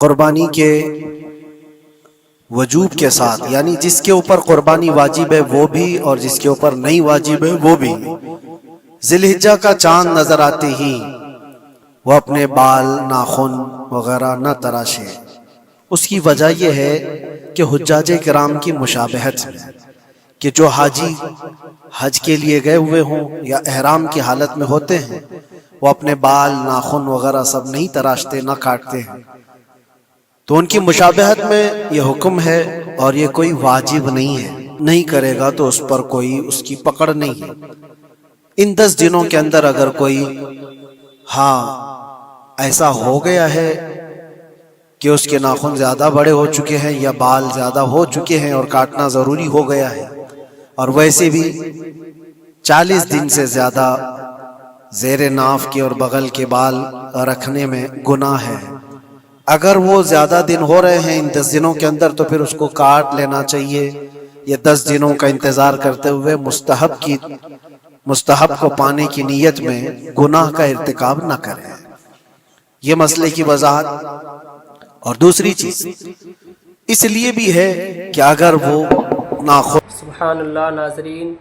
قربانی کے وجوب کے ساتھ، یعنی جس کے اوپر قربانی واجب ہے وہ بھی اور جس کے اوپر نہیں واجب ہے وہ بھی، ذی الحجہ کا چاند نظر آتے ہی وہ اپنے بال ناخن وغیرہ نہ تراشے۔ اس کی وجہ یہ ہے کہ حجاج کرام کی مشابہت ہے کہ جو حاجی حج کے لیے گئے ہوئے ہوں یا احرام کی حالت میں ہوتے ہیں وہ اپنے بال ناخن وغیرہ سب نہیں تراشتے، نہ کاٹتے ہیں، تو ان کی مشابہت میں یہ حکم ہے، اور یہ کوئی واجب نہیں ہے، نہیں کرے گا تو اس پر کوئی اس کی پکڑ نہیں ہے۔ ان 10 دنوں کے اندر اگر کوئی ایسا ہو گیا ہے کہ اس کے ناخن زیادہ بڑے ہو چکے ہیں یا بال زیادہ ہو چکے ہیں اور کاٹنا ضروری ہو گیا ہے، اور ویسے بھی 40 دن سے زیادہ زیر ناف کے اور بغل کے بال رکھنے میں گناہ ہے، اگر وہ زیادہ دن ہو رہے ہیں ان 10 دنوں کے اندر تو پھر اس کو کاٹ لینا چاہیے۔ یہ 10 دنوں کا انتظار کرتے ہوئے مستحب کو پانے کی نیت میں گناہ کا ارتکاب نہ کرے۔ یہ مسئلے کی وضاحت۔ اور دوسری چیز اس لیے بھی ہے کہ اگر وہ ناخن، سبحان اللہ۔ ناظرین،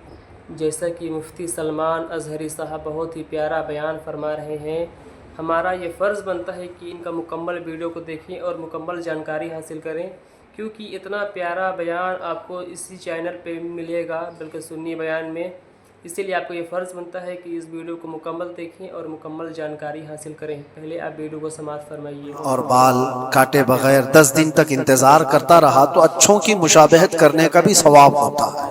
جیسا کہ مفتی سلمان اظہری صاحب بہت ہی پیارا بیان فرما رہے ہیں، ہمارا یہ فرض بنتا ہے کہ ان کا مکمل ویڈیو کو دیکھیں اور مکمل جانکاری حاصل کریں، کیونکہ اتنا پیارا بیان آپ کو اسی چینل پہ ملے گا، بلکہ سنی بیان میں، اسی لیے آپ کو یہ فرض بنتا ہے کہ اس ویڈیو کو مکمل دیکھیں اور مکمل جانکاری حاصل کریں۔ پہلے آپ ویڈیو کو سماعت فرمائیے۔ اور بال کاٹے بغیر 10 دن تک انتظار کرتا رہا تو اچھوں کی مشابہت کرنے کا بھی ثواب ہوتا ہے۔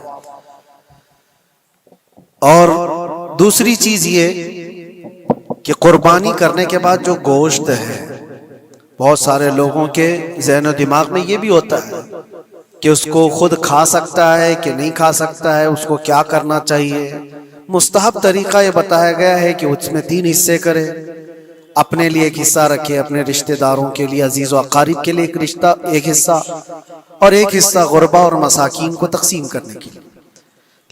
اور دوسری چیز یہ کہ قربانی کرنے کے بعد جو گوشت ہے، بہت سارے لوگوں کے ذہن و دماغ میں یہ بھی ہوتا ہے کہ اس کو خود کھا سکتا ہے کہ نہیں کھا سکتا ہے، اس کو کیا کرنا چاہیے۔ مستحب طریقہ یہ بتایا گیا ہے کہ اس میں 3 حصے کرے، اپنے لیے ایک حصہ رکھے، اپنے رشتہ داروں کے لیے، عزیز و اقارب کے لیے ایک حصہ، اور ایک حصہ غربا اور مساکین کو تقسیم کرنے کے لیے۔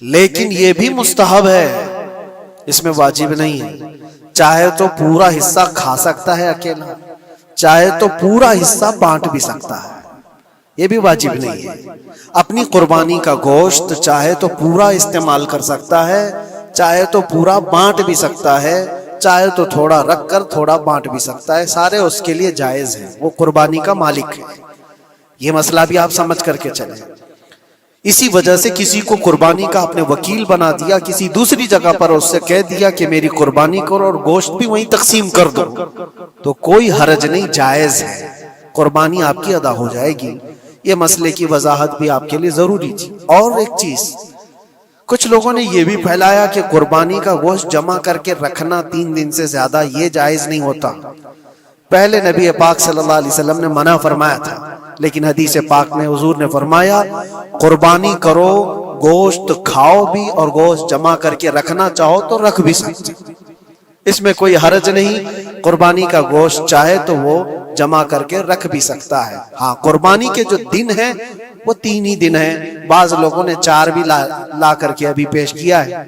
لیکن یہ بھی مستحب ہے، اس میں واجب نہیں ہے۔ چاہے تو پورا حصہ کھا سکتا ہے اکیلا، چاہے تو پورا حصہ بانٹ بھی سکتا ہے، یہ بھی واجب نہیں ہے۔ اپنی قربانی کا گوشت چاہے تو پورا استعمال کر سکتا ہے، چاہے تو پورا بانٹ بھی سکتا ہے، چاہے تو تھوڑا رکھ کر تھوڑا بانٹ بھی سکتا ہے، سارے اس کے لیے جائز ہیں، وہ قربانی کا مالک ہے۔ یہ مسئلہ بھی آپ سمجھ کر کے چلیں۔ اسی وجہ سے کسی کو قربانی کا اپنے وکیل بنا دیا، کسی دوسری جگہ پر اس سے کہہ دیا کہ میری قربانی کرو اور گوشت بھی وہیں تقسیم کر دو، تو کوئی حرج نہیں، جائز ہے، قربانی آپ کی ادا ہو جائے گی۔ یہ مسئلے کی وضاحت بھی آپ کے لیے ضروری تھی۔ اور ایک چیز، کچھ لوگوں نے یہ بھی پھیلایا کہ قربانی کا گوشت جمع کر کے رکھنا 3 دن سے زیادہ یہ جائز نہیں ہوتا۔ پہلے نبی پاک صلی اللہ علیہ وسلم نے منع فرمایا تھا، لیکن حدیث پاک میں حضور نے فرمایا قربانی کرو، گوشت کھاؤ بھی اور گوشت جمع کر کے رکھنا چاہو تو رکھ بھی سکتے، اس میں کوئی حرج نہیں۔ قربانی کا گوشت چاہے تو وہ جمع کر کے رکھ بھی سکتا ہے۔ ہاں، قربانی کے جو دن ہیں وہ 3 ہی دن ہیں، بعض لوگوں نے 4 بھی لا کر کے ابھی پیش کیا ہے۔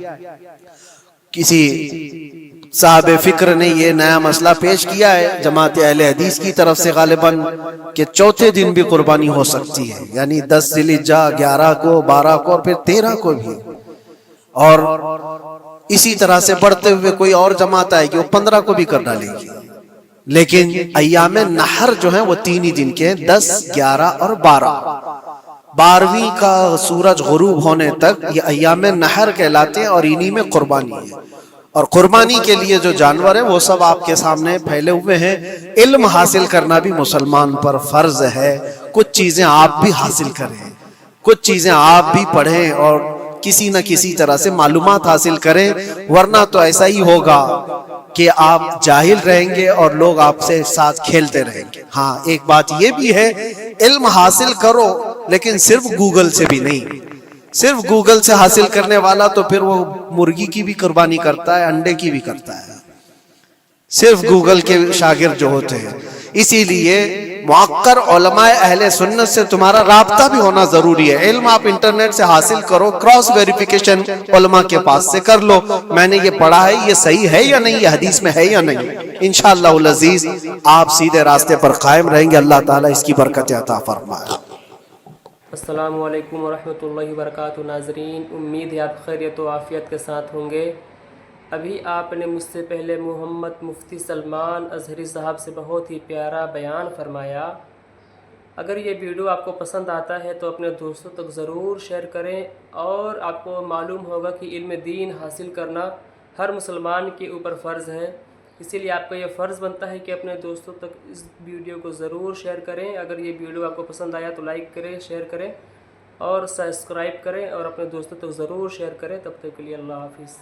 کسی صاحب فکر نے یہ نیا مسئلہ پیش کیا ہے جماعت اہل حدیث کی طرف سے غالباً کہ چوتھے دن بھی قربانی ہو سکتی ہے، یعنی 10 ذی الحجہ، 11 کو، 12 کو اور پھر 13 کو بھی، اور اسی طرح سے بڑھتے ہوئے کوئی اور جماعت آئے گی وہ 15 کو بھی کر ڈالے گی۔ لیکن ایام نحر جو ہیں وہ 3 ہی دن کے ہیں، 10، 11 اور 12۔ 12ویں کا سورج غروب ہونے تک یہ ایام نحر کہلاتے ہیں، اور انہی میں قربانی ہے۔ اور قربانی کے لیے جو جانور ہیں وہ سب آپ کے سامنے پھیلے ہوئے ہیں۔ علم حاصل کرنا بھی مسلمان پر فرض ہے، کچھ چیزیں آپ بھی حاصل کریں، کچھ چیزیں آپ بھی پڑھیں اور کسی نہ کسی طرح سے معلومات حاصل کریں، ورنہ تو ایسا ہی ہوگا کہ آپ جاہل رہیں گے اور لوگ آپ سے ساتھ کھیلتے رہیں گے۔ ہاں، ایک بات یہ بھی ہے، علم حاصل کرو لیکن صرف گوگل سے بھی نہیں۔ صرف گوگل سے حاصل کرنے والا تو پھر وہ مرغی کی بھی قربانی کرتا ہے، انڈے کی بھی کرتا ہے۔ صرف گوگل کے شاگرد جو ہوتے ہیں، اسی لیے معقر علماء اہل سنت سے تمہارا رابطہ بھی ہونا ضروری ہے. علم آپ انٹرنیٹ سے حاصل کرو, کراس ویریفیکیشن علماء کے پاس سے کر لو, میں نے یہ پڑھا ہے, یہ صحیح ہے یا نہیں, یہ حدیث میں ہے یا نہیں. انشاءاللہ العزیز آپ سیدھے راستے پر قائم رہیں گے. اللہ تعالیٰ اس کی برکت عطا فرمائے. السلام علیکم ورحمۃ اللہ وبرکاتہ. ناظرین, امید ہے آپ خیریت و عافیت کے ساتھ ہوں گے. ابھی آپ نے مجھ سے پہلے محمد مفتی سلمان ازہری صاحب سے بہت ہی پیارا بیان فرمایا. اگر یہ ویڈیو آپ کو پسند آتا ہے تو اپنے دوستوں تک ضرور شیئر کریں, اور آپ کو معلوم ہوگا کہ علم دین حاصل کرنا ہر مسلمان کے اوپر فرض ہے. اسی لیے آپ کا یہ فرض بنتا ہے کہ اپنے دوستوں تک اس ویڈیو کو ضرور شیئر کریں. اگر یہ ویڈیو آپ کو پسند آیا تو لائک کریں, شیئر کریں اور سبسکرائب کریں, اور اپنے دوستوں تک ضرور شیئر کریں. تب تک کے لیے اللہ حافظ.